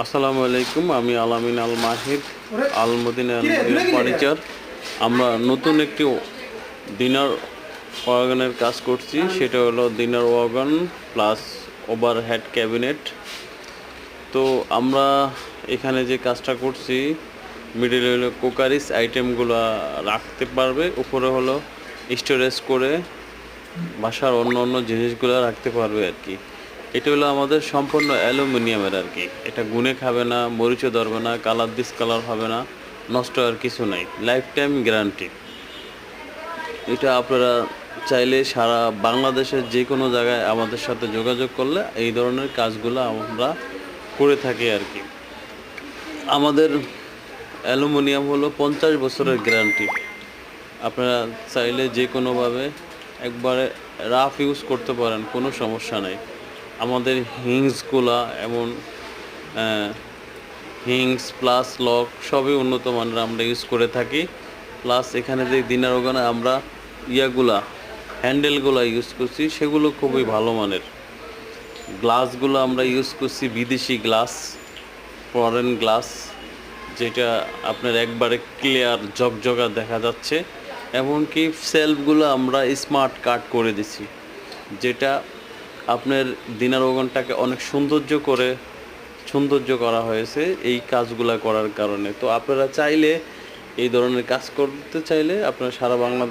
আসসালামু আলাইকুম, আমি আলামিন আল মাহির, আল মদিনা ফার্নিচার। আমরা নতুন একটি ডিনার ওয়াগনের কাজ করছি, সেটা হলো dinner wagon plus overhead cabinet. তো আমরা এখানে যে কাজটা করছি, মিডিল হলো কুকারিস আইটেমগুলো রাখতে পারবে, উপরে হলো স্টোরেজ করে বাসার অন্য অন্য জিনিসগুলো রাখতে পারবে আর কি। এটা হলো আমাদের সম্পূর্ণ অ্যালুমিনিয়ামের আর কি। এটা গুনে খাবে না, মরিচও ধরবে না, কালার ডিসকালার হবে না, নষ্ট আর কিছু নাই, লাইফ টাইম গ্যারান্টি। এটা আপনারা চাইলে সারা বাংলাদেশের যে কোনো জায়গায় আমাদের সাথে যোগাযোগ করলে এই ধরনের কাজগুলো আমরা করে থাকি আর কি। আমাদের অ্যালুমিনিয়াম হলো 50 বছরের গ্যারান্টি। আপনারা চাইলে যে কোনোভাবে একবারে রাফ ইউজ করতে পারেন, কোনো সমস্যা নেই। আমাদের হিংসগুলা এমন হিংস প্লাস লক সবই উন্নত মানের আমরা ইউজ করে থাকি। প্লাস এখানে যে দিনার ওখানে আমরা হ্যান্ডেলগুলো ইউজ করছি, সেগুলো খুবই ভালো মানের। গ্লাসগুলো আমরা ইউজ করছি বিদেশি গ্লাস, ফরেন গ্লাস, যেটা আপনার একবারে ক্লিয়ার ঝকঝকা দেখা যাচ্ছে। এমনকি সেলফগুলো আমরা স্মার্ট কাট করে দিছি, যেটা আপনার দিনার ওভেনটাকে অনেক সৌন্দর্য করা হয়েছে এই কাজগুলো করার কারণে। তো আপনারা চাইলে এই ধরনের কাজ করতে চাইলে আপনারা সারা বাংলা